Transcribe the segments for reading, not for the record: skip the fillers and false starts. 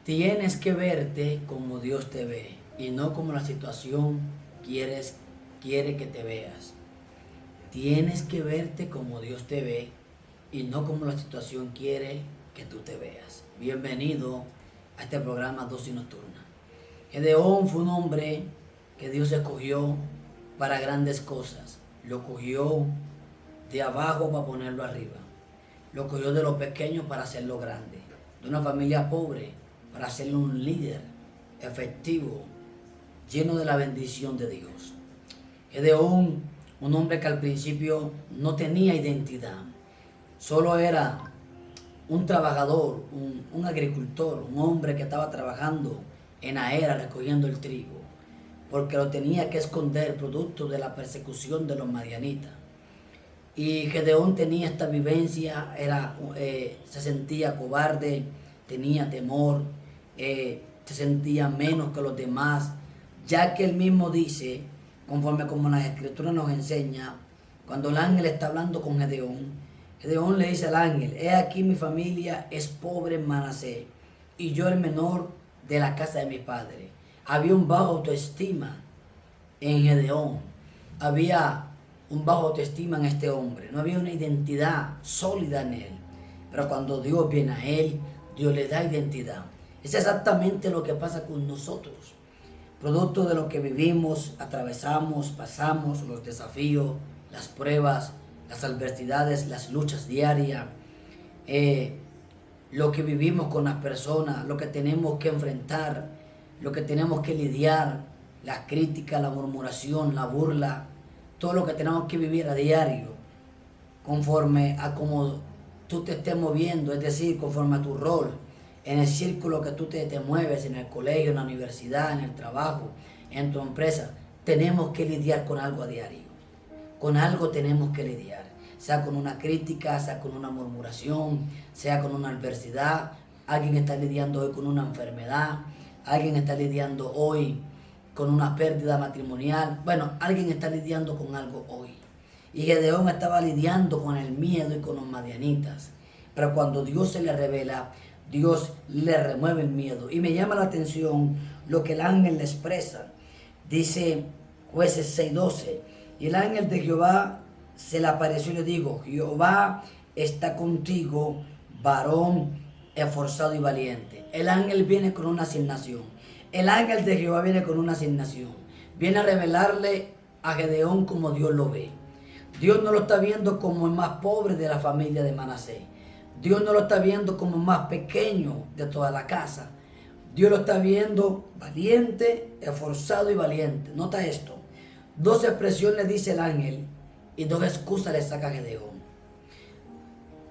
Tienes que verte como Dios te ve y no como la situación quiere que te veas. Tienes que verte como Dios te ve y no como la situación quiere que tú te veas. Bienvenido a este programa Dosis Nocturna. Gedeón fue un hombre que Dios escogió para grandes cosas. Lo cogió de abajo para ponerlo arriba. Lo cogió de lo pequeño para hacerlo grande. De una familia pobre para hacerlo un líder efectivo, lleno de la bendición de Dios. Gedeón, un hombre que al principio no tenía identidad, solo era un trabajador, un agricultor, un hombre que estaba trabajando en la era recogiendo el trigo, porque lo tenía que esconder producto de la persecución de los madianitas. Y Gedeón tenía esta vivencia, se sentía cobarde, tenía temor, se sentía menos que los demás, ya que él mismo dice, conforme como la Escritura nos enseña, cuando el ángel está hablando con Gedeón, Gedeón le dice al ángel: he aquí mi familia es pobre en Manasés, y yo el menor de la casa de mi padre. Había un bajo autoestima en Gedeón, había un bajo autoestima en este hombre, no había una identidad sólida en él. Pero cuando Dios viene a él, Dios le da identidad. Es exactamente lo que pasa con nosotros. Producto de lo que vivimos, atravesamos, pasamos, los desafíos, las pruebas, las adversidades, las luchas diarias, lo que vivimos con las personas, lo que tenemos que enfrentar, lo que tenemos que lidiar, la crítica, la murmuración, la burla, todo lo que tenemos que vivir a diario, conforme a cómo tú te estés moviendo, es decir, conforme a tu rol, en el círculo que tú te mueves, en el colegio, en la universidad, en el trabajo, en tu empresa. Tenemos que lidiar con algo a diario. Con algo tenemos que lidiar, sea con una crítica, sea con una murmuración, sea con una adversidad. Alguien está lidiando hoy con una enfermedad, alguien está lidiando hoy con una pérdida matrimonial. Bueno, alguien está lidiando con algo hoy. Y Gedeón estaba lidiando con el miedo y con los madianitas. Pero cuando Dios se le revela, Dios le remueve el miedo. Y me llama la atención lo que el ángel le expresa. Dice Jueces 6:12. Y el ángel de Jehová se le apareció y le dijo: Jehová está contigo, varón esforzado y valiente. El ángel viene con una asignación. El ángel de Jehová viene con una asignación. Viene a revelarle a Gedeón como Dios lo ve. Dios no lo está viendo como el más pobre de la familia de Manasés. Dios no lo está viendo como el más pequeño de toda la casa. Dios lo está viendo valiente, esforzado y valiente. Nota esto. Dos expresiones dice el ángel y dos excusas le saca a Gedeón.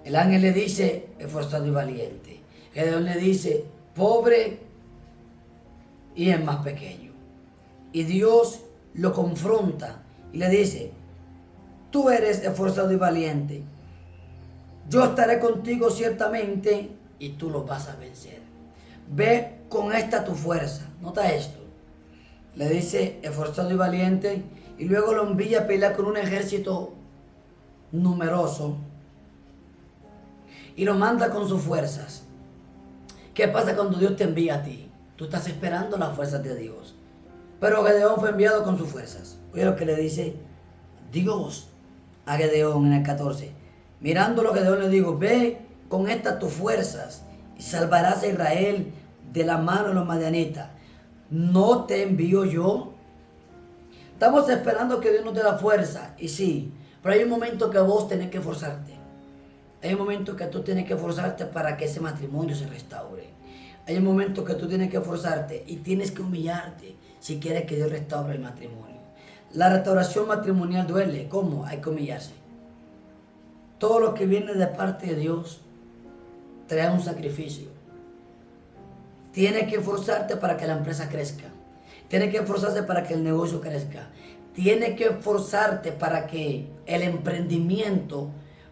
El ángel le dice esforzado y valiente. Gedeón le dice pobre y es más pequeño. Y Dios lo confronta y le dice: tú eres esforzado y valiente. Yo estaré contigo ciertamente y tú lo vas a vencer. Ve con esta tu fuerza. Nota esto. Le dice esforzado y valiente y luego lo envía a pelear con un ejército numeroso y lo manda con sus fuerzas. ¿Qué pasa cuando Dios te envía a ti? Tú estás esperando las fuerzas de Dios. Pero Gedeón fue enviado con sus fuerzas. Oye lo que le dice Dios a Gedeón en el 14. Mirándolo, Gedeón le dijo: ve con estas tus fuerzas y salvarás a Israel de la mano de los madianitas. ¿No te envío yo? Estamos esperando que Dios nos dé la fuerza, y sí, pero hay un momento que vos tenés que esforzarte. Hay un momento que tú tienes que esforzarte para que ese matrimonio se restaure. Hay un momento que tú tienes que esforzarte y tienes que humillarte si quieres que Dios restaure el matrimonio. La restauración matrimonial duele. ¿Cómo? Hay que humillarse. Todo lo que viene de parte de Dios trae un sacrificio. Tienes que esforzarte para que la empresa crezca. Tienes que esforzarse para que el negocio crezca. Tienes que esforzarte para que el emprendimiento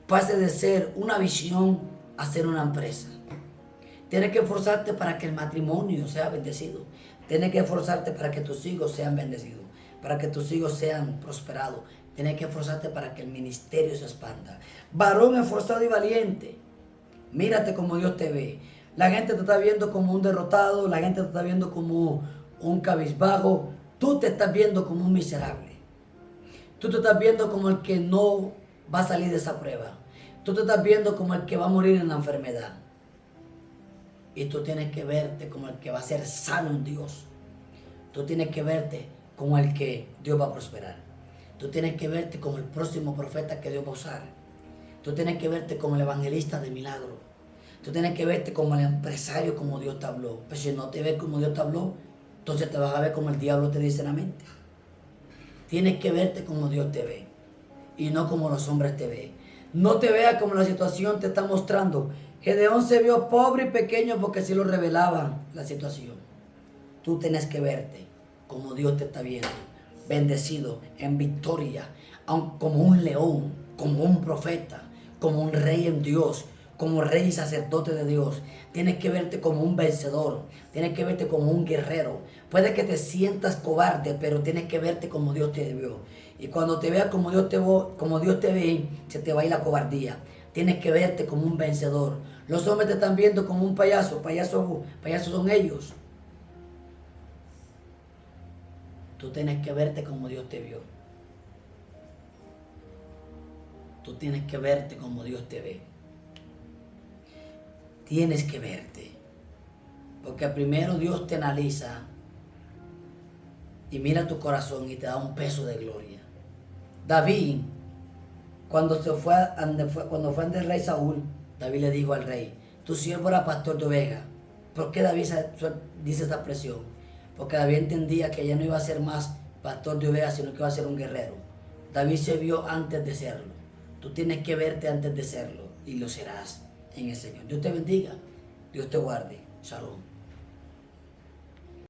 pase de ser una visión a ser una empresa. Tienes que esforzarte para que el matrimonio sea bendecido. Tienes que esforzarte para que tus hijos sean bendecidos, para que tus hijos sean prosperados. Tienes que esforzarte para que el ministerio se expanda. Varón esforzado y valiente. Mírate como Dios te ve. La gente te está viendo como un derrotado, la gente te está viendo como un cabizbajo. Tú te estás viendo como un miserable. Tú te estás viendo como el que no va a salir de esa prueba. Tú te estás viendo como el que va a morir en la enfermedad. Y tú tienes que verte como el que va a ser sano en Dios. Tú tienes que verte como el que Dios va a prosperar. Tú tienes que verte como el próximo profeta que Dios va a usar. Tú tienes que verte como el evangelista de milagro. Tú tienes que verte como el empresario como Dios te habló. Pero si no te ves como Dios te habló, entonces te vas a ver como el diablo te dice en la mente. Tienes que verte como Dios te ve y no como los hombres te ven. No te veas como la situación te está mostrando. Gedeón se vio pobre y pequeño porque así lo revelaba la situación. Tú tienes que verte como Dios te está viendo, bendecido, en victoria, como un león, como un profeta, como un rey en Dios, como rey y sacerdote de Dios. Tienes que verte como un vencedor, tienes que verte como un guerrero. Puede que te sientas cobarde, pero tienes que verte como Dios te vio. Y cuando te veas como Dios te ve, se te va a ir la cobardía. Tienes que verte como un vencedor. Los hombres te están viendo como un payaso, payasos son ellos. Tú tienes que verte como Dios te vio. Tú tienes que verte como Dios te ve. Tienes que verte. Porque primero Dios te analiza y mira tu corazón y te da un peso de gloria. David, cuando fue ante el rey Saúl, David le dijo al rey: tu siervo era pastor de ovejas. ¿Por qué David dice esta expresión? Porque David entendía que ya no iba a ser más pastor de ovejas, sino que iba a ser un guerrero. David se vio antes de serlo. Tú tienes que verte antes de serlo y lo serás en el Señor. Dios te bendiga, Dios te guarde. Shalom.